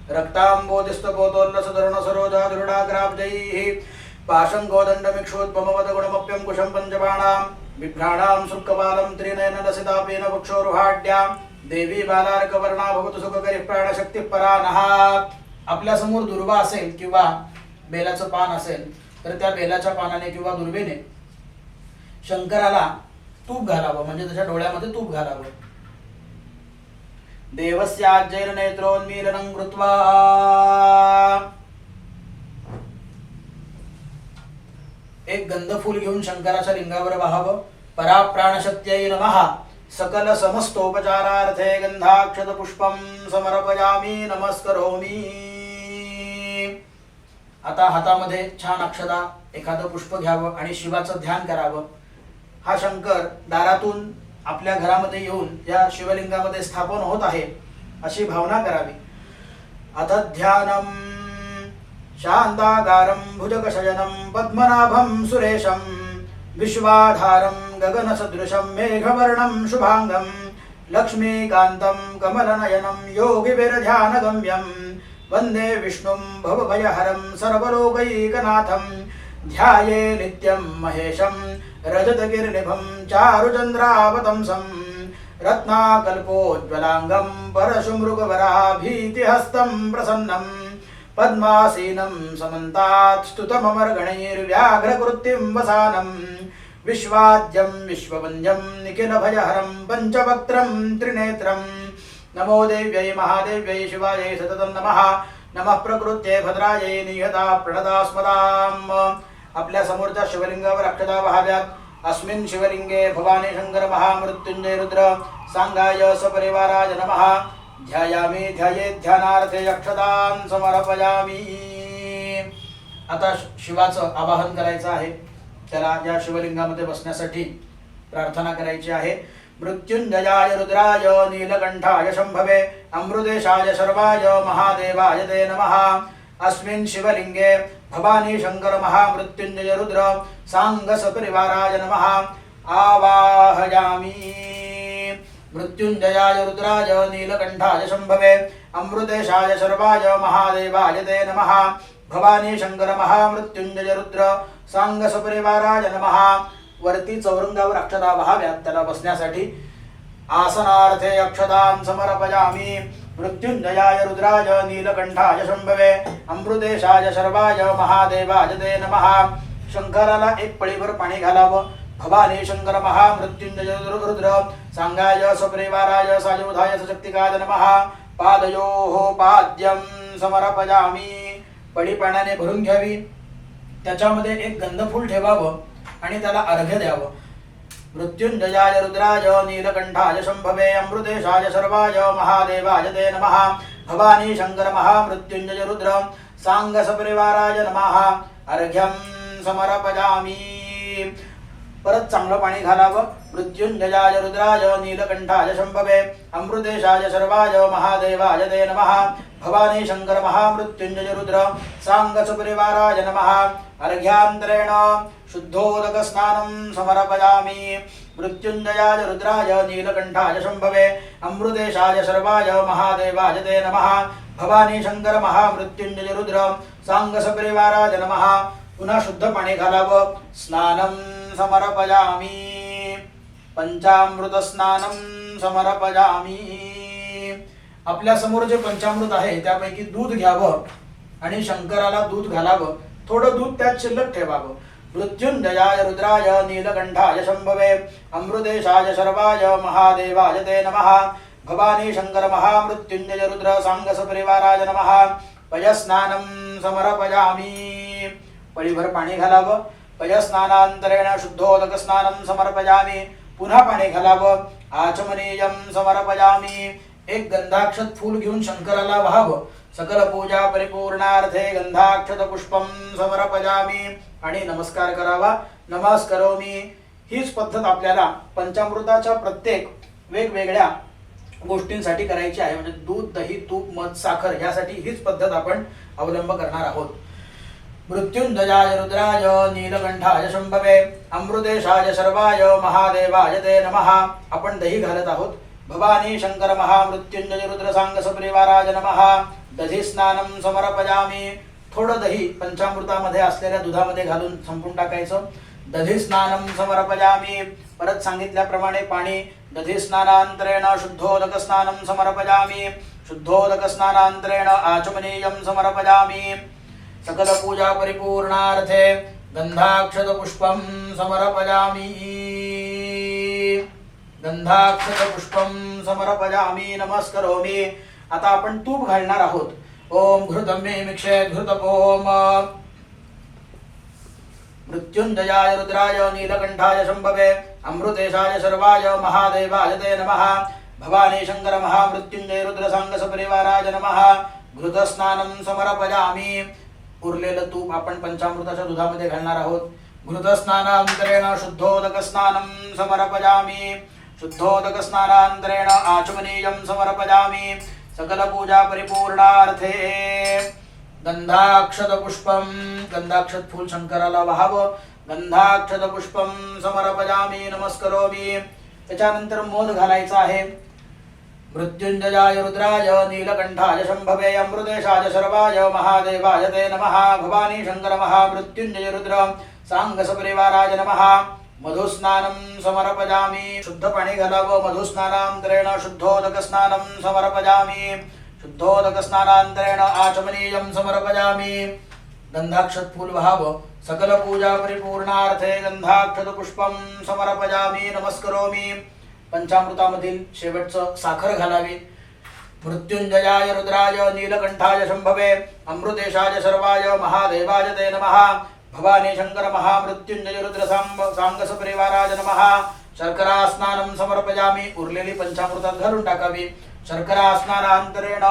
रक्तांबोधिस्तपोतोल्लसधरुण सरोजा दृढाग्राब्जैः पाशं गोदण्डमिक्षोद्भमवद गुणमप्यं कुशं पञ्चबाणां बिभ्राणां सुक्कपालं त्रिनयनलसितापेन वक्षोरुहाढ्यां देवी बालार्कवर्णा भवतु सुखकरी प्राणशक्ती परा नहा. आपल्या समोर दुर्वा असेल किंवा बेलाचं पान असेल तर त्या बेलाच्या पानाने किंवा दुर्वेने शंकराला तूप घालावं, म्हणजे त्याच्या डोळ्यामध्ये तूप घालावं. देवस्याज्जैर नेत्रोन्मीलनं कृत्वा एक गंधफूल घेऊन शंकराच्या लिंगावर वाहावं. पराप्राणशक्त्यै नमः. सकल समस्तोपचारार्थे गंधाक्षत पुष्पं समर्पयामि नमस्करोमि. आता हातामध्ये छान अक्षता एखादं पुष्प घ्यावं आणि शिवाचं ध्यान करावं. हा शंकर दारातून आपल्या घरामध्ये येऊन या शिवलिंगामध्ये स्थापन होत आहे अशी भावना करावी. अथ ध्यानम शांताकारं भुजगशयनं पद्मनाभं सुरेशं विश्वाधारं गगनसदृशं मेघवर्णं शुभांगं लक्ष्मीकान्तं कमलनयनं योगिविरध्यानगम्यं वन्दे विष्णुं भवभयहरं सर्वलोकैकनाथं ध्याये नित्यं महेशं रजतगिरिनिभं चारुचन्द्रावतंसं रत्नाकल्पोज्ज्वलांगं परशुमृगवराभीतिहस्तं प्रसन्नं पद्मासीनं समन्तात् स्तुतममरगणैर्व्याघ्रकृत्तिं वसानं विश्वाद्यं विश्ववन्द्यं निखिलभयहरं पञ्चवक्त्रं त्रिनेत्रं नमो देव्यै महादेव्यै शिवायै सततं नमः. नमः प्रकृत्यै भद्रायै नियता प्रणदास्मदाम्. आपल्या समोरच्या शिवलिंगावर अक्षता वहाव्यात. अस्मिन् शिवलिंगे भवानी शंकर महामृत्युंजय रुद्र सांगाय सपरिवाराय नमः. ध्यायामि ध्याये ध्यानार्थे अक्षतान् समर्पयामि. आता शिवाचं आवाहन करायचं आहे. त्याला या शिवलिंगामध्ये बसण्यासाठी प्रार्थना करायची आहे. मृत्युंजयाय रुद्राय नीलकंठाय शंभवे अमृतेशाय शर्वाय महादेवाय ते नमः. अस्मिन् शिवलिंगे भवानी शंकर महामृत्युंजय रुद्र सांग सपरिवाराय नमः. आवाहयामि. मृत्युंजयाय रुद्राय नीलकंठाय शंभवे अमृतेशाय शर्वाय महादेवाय ते नमः. भवानी शंकर महामृत्युंजय रुद्र सांग सपरिवाराय नमः. वरती चौरंगावर अक्षता वहाव्यात. त्याला बसण्यासाठी आसनार्थे अक्षतान् समर्पयामि. मृत्युंजयाय रुद्राय नीलकंठाय शंभवे अमृतेशाय शर्वाय महादेवाय ते नमः. शंकराला एक पळीभर पाणी घालावं. भवानी शंकर महामृत्युंजय रुद्र सांगाय सपरिवाराय सायुधाय सशक्तिकाय नमः. पादयोः पाद्यं समर्पयामि. पळी पाण्याने भरून घ्यावी. त्याच्यामध्ये एक गंधफूल ठेवावं आणि त्याला अर्घ्य द्यावं. मृत्युंजयाय रुद्राय नीलकंठाय शंभवे अमृतेशाय शर्वाय महादेवाय ते नमः. भवानी शंकर महामृत्युंजय रुद्र सांग सपरिवाराय नमः. अर्घ्यं समर्पयामि. परत चांगलं पाणी घालावं. मृत्युंजयाय रुद्राय नीलकंठाय शंभवे अमृतेशाय शर्वाय महादेवाय ते नमः. भवानी शंकर महामृत्युंजय रुद्र सांग सपरिवाराय नमः. अर्घ्यान्तरेण शुद्धोदक स्नानं समर्पयामि. मृत्युंजयाय रुद्राय नीलकंठाय शंभवे अमृतेशाय शर्वाय महादेवाय ते नमः. भवानी शंकर महामृत्युंजय रुद्र सांग सपरिवाराय नमः. पुन्हा शुद्ध पाणी घालावं. स्नानं समर्पयामि. पंचामृत स्नानं समर्पयामि. आपल्या समोर जे पंचामृत आहे त्यापैकी दूध घ्यावं आणि शंकराला दूध घालावं. थोडं दूध त्यात शिल्लक ठेवावं. मृत्युंजयाय रुद्राय नीलकंठाय शंभवे अमृतेशाय शर्वाय महादेवाय ते नमः. भवानी शंकर महामृत्युंजय रुद्र सांग सपरिवाराय नमः. पयस्नानं समर्पयामि. पळीभर पाणी घालावं. पयस्नानांतरेण शुद्धोदक स्नानं समर्पयामि. पुन्हा पाणी घालावं. आचमनीयं समर्पयामि. एक गंधाक्षत फूल घेऊन शंकराला वहावं. सकल पूजा परिपूर्णार्थे गंधाक्षत पुष्पं समर्पयामि आणि नमस्कार करावा. नमस्करोमि. हीच पद्धत आपल्याला पंचामृताच्या प्रत्येक वेगवेगळ्या गोष्टींसाठी करायची आहे. म्हणजे दूध, दही, तूप, मध, साखर यासाठी हीच पद्धत आपण अवलंब करणार आहोत. मृत्युंजयाय रुद्राय नीलकंठाय शंभवे अमृतेशाय शर्वाय महादेवाय ते नमः। आपण दही घालत आहोत। भवानी शंकर महामृत्युंजय रुद्र सांग सपरिवाराय नमः। दधी स्नानम समर्पयामि। थोडं दही पंचामृतामध्ये असलेल्या दुधामध्ये घालून संपून टाकायचं। दधी स्नानम समर्पयामि। परत सांगितल्याप्रमाणे पाणी दधी स्नानांतरेण शुद्धोदक स्नानम समर्पयामि। शुद्धोदक स्नानांतरेण आचमनीयम समर्पयामि। सकल पूजा परिपूर्णार्थे गंधाक्षत पुष्पम समर्पयामि। गंधाक्षत पुष्पम समर्पयामि नमस्करोमि। आता आपण तूप घालणार आहोत। ओम घृतं मे मिक्षेत् घृत ओम मृत्युंजयाय रुद्राय नीलकंठाय शंभवे अमृतेशाय शर्वाय महादेवाय ते नमः। भवानी शंकर महामृत्युंजय रुद्र सांग सपरिवाराय नमः। घृत स्नानं समर्पयामि। उरलेलं तूप आपण पंचामृताच्या दुधामध्ये घालणार आहोत। घृत स्नानांतरेण शुद्धोदक स्नानं समर्पयामि। शुद्धोदक स्नानांतरेण आचमनीयं समर्पयामि। सकल पूजा परिपूर्णार्थे गंधाक्षत पुष्पम। गंधाक्षत फूल शंकराला वाहावं। गंधाक्षत पुष्पम समर्पयामि नमस्करोमि। त्याच्यानंतर मोद घालायचा आहे। मृत्युंजयाय रुद्राय नीलकंठाय शंभवे अमृतेशाय शर्वाय महादेवाय ते नमः। भवानी शंकर महामृत्युंजय रुद्र सांग सपरिवाराय नमः। मधुस्नानं समर्पयामि। शुद्ध पाणी घालावं। मधुस्नानांतरेण शुद्धोदक स्नानं समर्पयामि। शुद्धोदक स्नानांतरेण आचमनीयं समर्पयामि। गंधाक्षत फूल वहावं। सकल पूजा परिपूर्णार्थे गंधाक्षत पुष्पम समर्पयामि नमस्करोमि। पंचामृतामधील शेवटचं साखर घालावी। मृत्युंजयाय रुद्राय नीलकंठाय शंभवे अमृतेशाय शर्वाय महादेवाय ते नमः। भवानी शंकर महामृत्युंजय रुद्र सांग सपरिवाराय नमः। शर्करा स्नानं समर्पयामि। उरलेली पंचामृतात घालून टाकावी। शर्करा स्नानांतरेण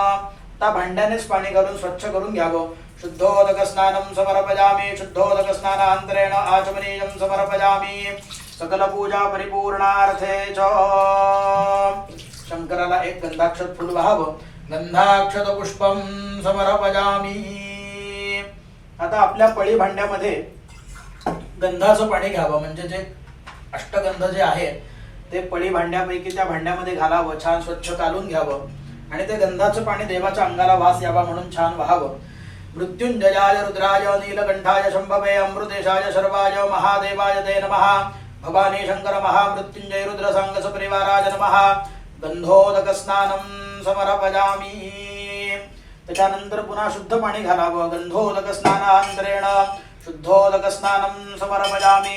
त्या भांड्यानेच पाणी घालून स्वच्छ करून घ्यावं। शुद्धोदक स्नानं समर्पयामि। शुद्धोदक स्नानांतरेण आचमनीयं समर्पयामि। सकल पूजा परिपूर्णार्थे च शंकराला एक गंधाक्षत फूल वाहावं। गंधाक्षत पुष्पम समर्पयामि। आता आपल्या पळी भांड्यामध्ये गंधाचं पाणी घ्यावं। म्हणजे जे अष्टगंध जे आहे ते पळी भांड्यापैकी त्या भांड्यामध्ये घालावं। छान स्वच्छ कालून घ्यावं आणि ते गंधाचं पाणी देवाच्या अंगाला वास यावा म्हणून छान वाहावं। मृत्युंजयाय रुद्राय नीलकंठाय शंभवे अमृतेशाय शर्वाय महादेवाय ते नमः। भवानी शंकर महामृत्युंजय रुद्र सांग सपरिवाराय नमः। गंधोदक स्नानं समर्पयामि। त्याच्यानंतर पुन्हा शुद्ध पाणी घालावं। गंधोदक स्नानांतरेण शुद्धोदक स्नानं समर्पयामि।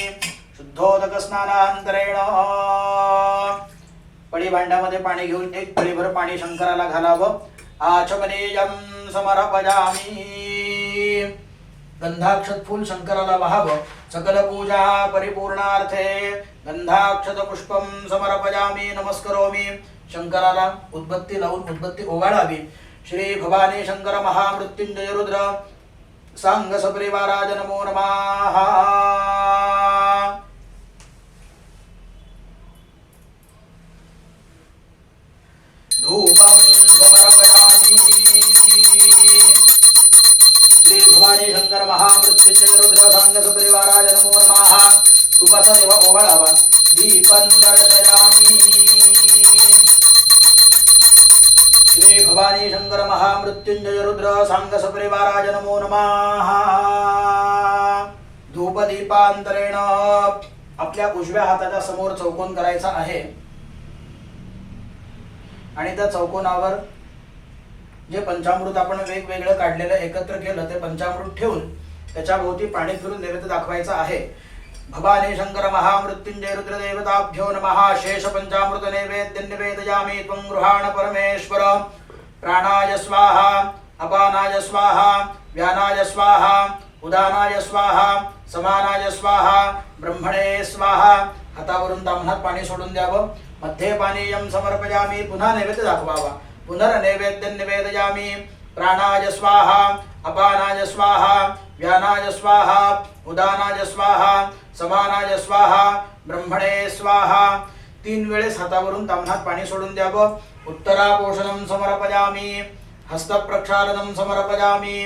शुद्धोदक स्नानांतरेण पळी भांड्यामध्ये पाणी घेऊन एक पळीभर पाणी शंकराला घालावं। आचमनीयं समर्पयामि। गंधाक्षत फूल शंकराला वाहावं। सकल पूजा परिपूर्णार्थे गंधाक्षत पुष्पम समर्पयामि नमस्करोमि। शंकराला उद्बत्ती लावून उद्बत्ती ओवाळावी। श्री भवानी शंकर महामृत्युंजय रुद्र सांग सपरिवाराय नमो नमः। धूपं समर्पयामि। श्री भवानी शंकर महामृत्युंजय रुद्र सांग सपरिवाराय नमो नमः। तुपाचा देवा ओवाळावा। दीपं दर्शयामि। श्री भवानी शंकर महामृत्युंजय रुद्र सांग सपरिवाराय नमो नमः। धूप दीपांतरेण आपल्या उजव्या हाताच्या समोर चौकोन करायचा आहे आणि त्या चौकोनावर जे पंचामृत आपण वेगवेगळं काढलेलं एकत्र केलं ते पंचामृत ठेवून त्याच्या भोवती पाणी फिरून नैवेद्य दाखवायचा आहे। भवानी शंकर महामृत्युंजय रुद्र देवताभ्यो नमः। शेष पंचामृत नैवेद्य निवेदयामि त्वं गृहाण परमेश्वर। प्राणाय स्वाहा अपानाय स्वाहा व्यानाय स्वाहा उदानाय स्वाहा समानाय स्वाहा ब्रह्मणे स्वाहा। हातावरून ताम्हात पाणी सोडून द्यावं। मध्ये पानीयं समर्पयामि। पुन्हा नैवेद्य दाखवावा। पुनर्नैवेद्यं निवेदयामि। प्राणाय स्वाहा अपानाय स्वाहा व्यानाय स्वाहा उदानाय स्वाहा समानाय स्वाहा ब्रह्मणे स्वाहा। 3 वेळेस हातावरून ताम्हात पाणी सोडून द्यावं। उत्तरापोषणं समर्पयामि। हस्तप्रक्षालनं समर्पयामि।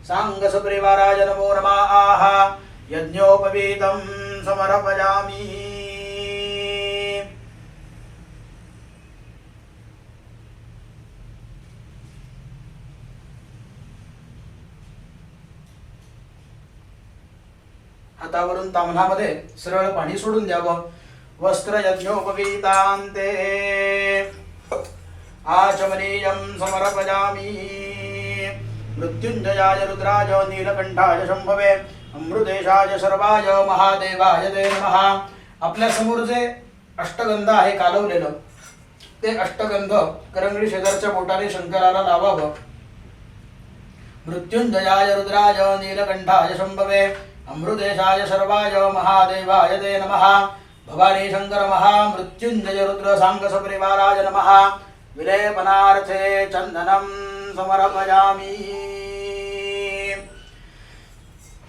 सांग सपरिवाराय नमो नमः यज्ञोपवीतं समर्पयामि। हातावरून ताम्हणामध्ये सरळ पाणी सोडून द्यावं। वस्त्र यज्ञोपवीतान्ते आचमनीयं समर्पयामि। मृत्युंजयाय रुद्राय नीलकंठाय शंभवे अमृतेशाय सर्वाय महादेवाय ते नमः। आपल्या समोर जे अष्टगंध आहे कालवलेलं ते अष्टगंध करंगडी शेजारच्या बोटाने शंकराला लावावं। मृत्युंजयाय रुद्राय नीलकंठाय शंभवे अमृतेशाय सर्वाय महादेवाय ते नमः। भवानी शंकर महामृत्युंजय रुद्र सांग सपरिवाराय नमः। विलेपनार्थे चंदनं समर्पयामि।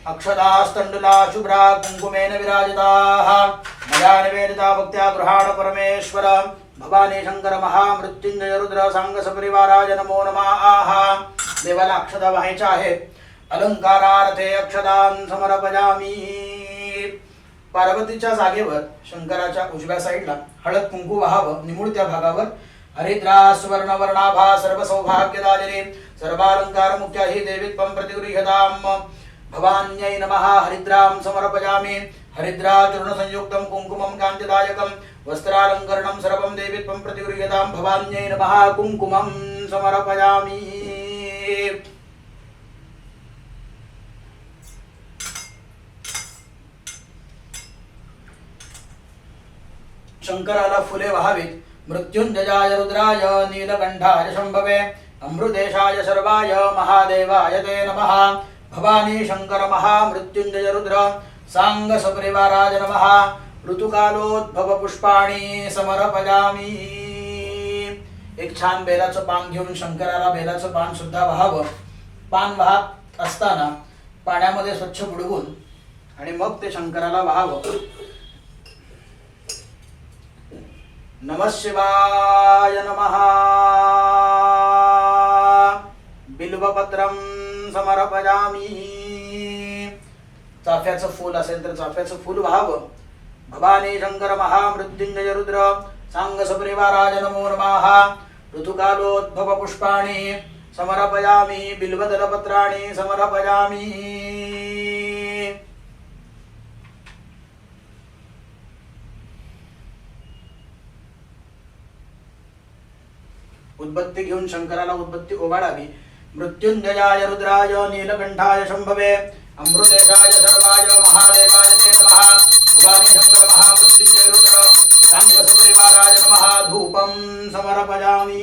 अक्षतास्तण्डुला शुभ्रा कुङ्कुमेन विराजिताः मया निवेदिता भक्त्या गृहाण परमेश्वर। भवानी शंकर महामृत्युंजय रुद्र सांग सपरिवाराय नमो नमः। देवाला अक्षता व्हायच्या आहेत। अलंकारार्थे अक्षतां समर्पयामि। पार्वतीच्या जागेवर शंकराच्या उजव्या साईडला हळद कुंकू वाहावं। निमुळत्या भागावर हरिद्रा सुवर्ण वर्णाभा सर्व सौभाग्यदायिनी सर्वालंकार मुख्या ही देवीत्वं प्रतिगृह्यताम्। भवान्यै नमः हरिद्रां समर्पयामि। हरिद्रा चूर्ण संयुक्तं कुंकुमं कान्तिदायकं वस्त्रालंकरणं सर्वं देवीत्वं प्रतिगृह्यतां। भवान्यै नमः कुंकुमं समर्पयामि। शंकराला फुले वहावीत। मृत्युंजयाय रुद्राय नीलकंठाय शंभवे अमृतेशाय सर्वाय महादेवाय ते नमः। भवानी शंकर महामृत्युंजय रुद्र सांग सपरिवाराय नमः। ऋतुकालोद्भव पुष्पाणि समर्पयामि। एक छान बेलाचं पान घेऊन शंकराला बेलाचं पान सुद्धा वहावं। पान वाहत असताना पाण्यामध्ये स्वच्छ बुडवून आणि मग ते शंकराला वहावं। नमः शिवाय नमः। बिल्वपत्रं समर्पयामि। चाफ्याचं फूल असेल तर चाफ्याचं फूल वहावं। भवानी शंकर महामृत्युंजय रुद्र सांग सपरिवाराय नमो नमः। ऋतुकालोद्भव पुष्पाणि समर्पयामि। बिल्वदलपत्राणि समर्पयामि। उद्बत्ती घेऊन शंकराला उद्बत्ती ओवाळावी। मृत्युंजयाय रुद्राय नीलकंठाय शंभवे अमृतेशाय सर्वाय महादेवाय ते नमः। भवानी शंकर महामृत्युंजय रुद्र सांग सपरिवाराय नमः। धूपं समर्पयामि।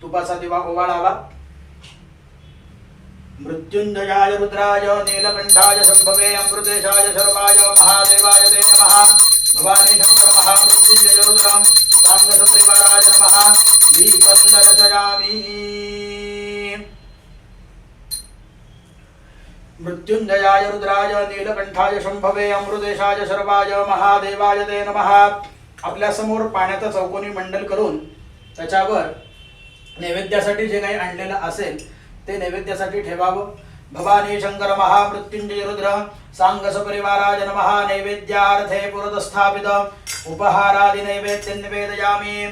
तुपाचा दिवा ओवाळावा। मृत्युंजयाय रुद्राय नीलकंठाय शंभवे अमृतेशाय सर्वाय महादेवाय ते नमः। भवानी शंकर महामृत्युंजय रुद्र सांग सपरिवाराय नमः। दीपं दर्शयामि। मृत्युंजयाय रुद्राय नीलकंठाय शंभवे अमृतेशाय सर्वाय महादेवाय ते नमः। आपल्या समोर पाण्याचा चौकोनी मंडल करून त्याच्यावर नैवेद्यासाठी जे काही आणलेलं असेल ते नैवेद्यासाठी ठेवावं। भवानी शंकर महामृत्युंजय रुद्र सांग सपरिवाराय नमः। नैवेद्यार्थे पुरतस्थापित उपहारादि नैवेद्यं निवेदयामि।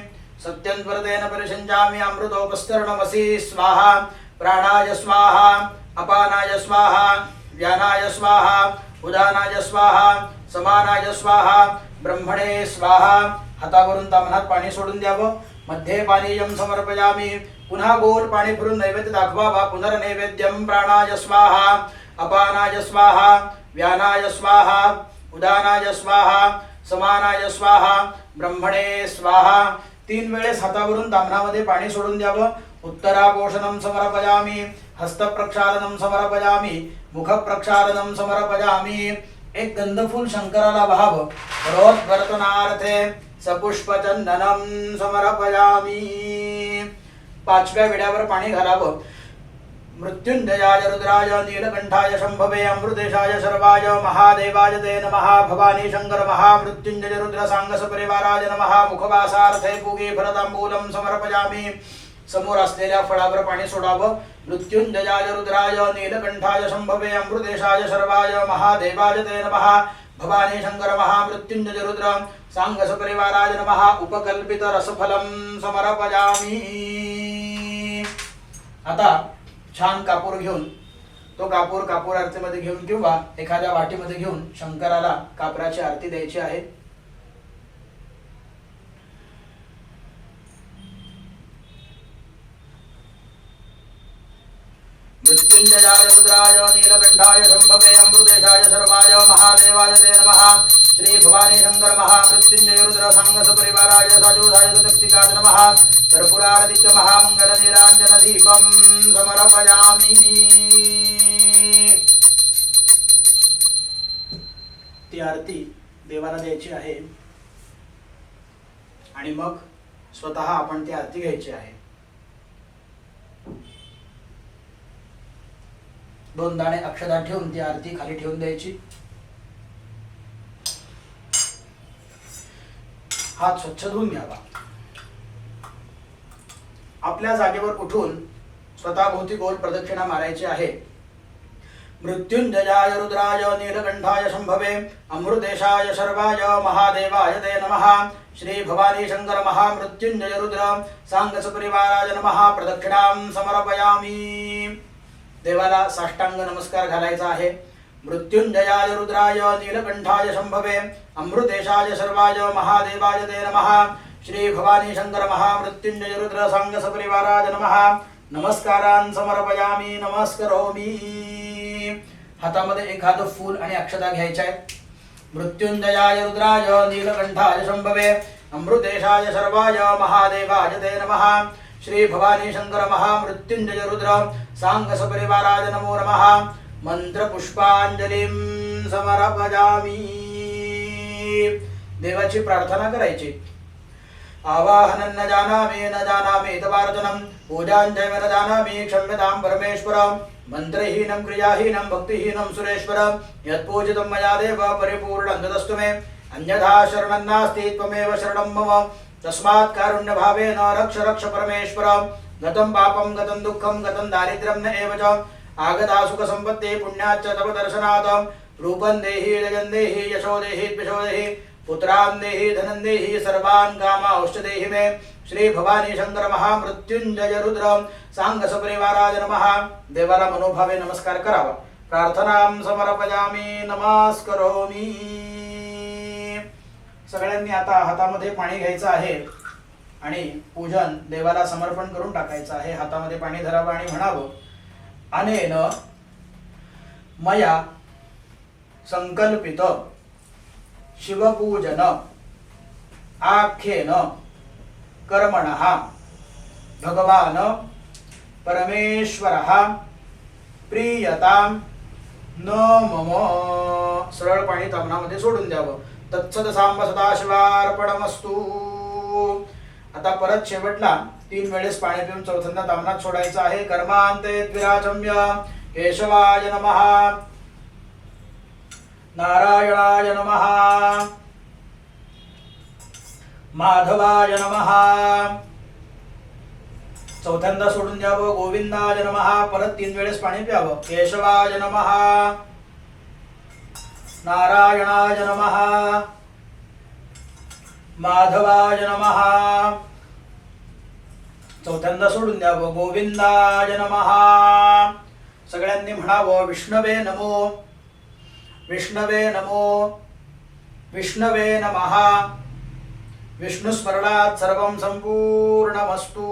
सत्यन्वरतेन परिषञ्चामि। अमृतोपस्तरणमसि स्वाहा। प्राणाय स्वाहा अपानाय स्वाहा व्यानाय स्वाहा उदानाय स्वाहा समानाय स्वाहा ब्रह्मणे स्वाहा। हातावरून ताम्हणात पाणी सोडून द्यावं। मध्ये पानीयं समर्पयामि। पुन्हा गोल पाणी फिरून नैवेद्य दाखवावा। पुनर्नैवेद्यं प्राणाय स्वाहा अपानाय स्वाहा व्यानाय स्वाहा उदानाय स्वाहा समानाय स्वाहा ब्रह्मणे स्वाहा। 3 वेळेस हातावरून ताम्हणामध्ये पाणी सोडून द्यावं। उत्तरापोषणं समर्पयामि। हस्तप्रक्षालनं समर्पयामि। मुखप्रक्षालनं समर्पयामि। एक गंधफूल शंकराला वहावं। रोत्वर्तनार्थे सपुष्पचंदनं समर्पयामि। 5व्या विड्यावर पाणी घालावं। मृत्युंजयाय रुद्राय नीलकंठाय शंभवे अमृतेशाय सर्वाय महादेवाय ते नमः। भवानी शंकर महामृत्युंजय रुद्र सांग सपरिवाराय नमः। मुखवासार्थे पूगे फलतांबूलं समर्पयामि। समोर असलेल्या फळावर पाणी सोडावं. मृत्युंजयाय रुद्राय नीलकंठाय शंभवे अमृतेशाय शर्वाय महादेवाय ते नमः. भवानी शंकर महामृत्युंजय रुद्र सांग सपरिवाराय नमः. उपकल्पित रसफलम समर्पयामि. आता छान कापूर घेऊन तो कापूर आरतीमध्ये घेऊन किंवा एखाद्या वाटीमध्ये घेऊन शंकराला कापराची आरती द्यायची आहे. मृत्युंजयाय रुद्राय नीलकंठाय शंभवे अमृतेशाय सर्वाय महादेवाय ते नमः. श्री भवानी शंकर महामृत्युंजय रुद्र सांग सपरिवाराय साजोधाय शक्तिकाय नमः. कर्पूरादित्य महामंगल निरांजन दीपम समर्पयामि. ती आरती देवाला द्यायची आहे आणि मग स्वतः आपण ती आरती घ्यायची आहे. 2 दाणे अक्षता ठेवून ती आरती खाली ठेवून द्यायची. हात स्वच्छ धुवून घ्यावा. आपल्या जागेवर उठून स्वतः भोवती गोल प्रदक्षिणा मारायची आहे. मृत्युंजयाय रुद्राय नीलकंठाय शंभवे अमृतेशाय शर्वाय महादेवाय ते नमः. श्री भवानी शंकर महामृत्युंजय रुद्र सांग सपरिवाराय नमः. प्रदक्षिणां समर्पयामि. देवाला साष्टांग नमस्कार घालायचा आहे. मृत्युंजयाय रुद्राय नीलकंठाय शंभवे अमृतेशाय शर्वाय महादेवाय ते नमः. श्री भवानी शंकर महामृत्युंजय रुद्र सांग सपरिवाराय नमः. नमस्कारान् समर्पयामि. नमस्करोमि. हातामध्ये एखादं फूल आणि अक्षता घ्यायच्या आहेत. मृत्युंजयाय रुद्राय नीलकंठाय शंभवे अमृतेशाय शर्वाय महादेवाय ते नमः. श्री भवानी शंकर महामृत्युंजय रुद्र सांग सपरिवाराय नमो नमः. मंत्र पुष्पांजलिं समर्पयामि. देवाची प्रार्थना करायची. आवाहनं न जानामि तवार्चनं पूजाञ्चैव न जानामि क्षम्यतां परमेश्वर. मंत्रहीनं क्रियाहीनं भक्तिहीनं सुरेश्वर. यत्पूजितं मया देव परिपूर्णं तदस्तु मे. अन्यथा शरणं नास्ति त्वमेव शरणं मम. तस्मात् कारुण्यभावेन रक्ष रक्ष परमेश्वर. गतं पापं गतं दुःखं गतं दारिद्र्यं न एव च. आगता सुखसम्पत्तिः पुण्याच्च तव दर्शनात्. रूपं देहि जयं देहि यशो देहि द्विषो देहि पुत्रान् देहि धनं देहि सर्वान् कामांश्च देहि मे. श्री भवानी शंकर महामृत्युंजय रुद्र सांग सपरिवाराय नमः. देवाला मनोभावे नमस्कार करावा. प्रार्थनां समर्पयामि. नमस्करोमि. सगळ्यांनी आता हातामध्ये पाणी घ्यायचं आहे आणि पूजन देवाला समर्पण करून टाकायचं आहे. हातामध्ये पाणी धरावं आणि म्हणावं, अनेन मया संकल्पित शिवपूजन आख्येन कर्मणः भगवान परमेश्वरः प्रीयतां न मम. सरळ पाणी तामणामध्ये सोडून द्यावं. तत्सत सांब सदाशिवार्पणमस्तु. आता परत शेवटला 3 वेळेस पाणी पिऊन चौथ्यांदा तामणात सोडायचं आहे. कर्मांते द्विराचम्य केशवाय नमः. नारायणाय नमः. माधवाय नमः. चौथ्यांदा सोडून द्यावं. गोविंदाय नमः. परत 3 वेळेस पाणी प्यावं. केशवाय नमः. नारायणाय नमः. माधवाय नमः. चौथ्यांदा सोडून द्यावं. गोविंदाय नमः. सगळ्यांनी म्हणावं, विष्णवे नमो विष्णवे नमो विष्णवे नमः. विष्णुस्मरणात् सर्वं संपूर्णमस्तु.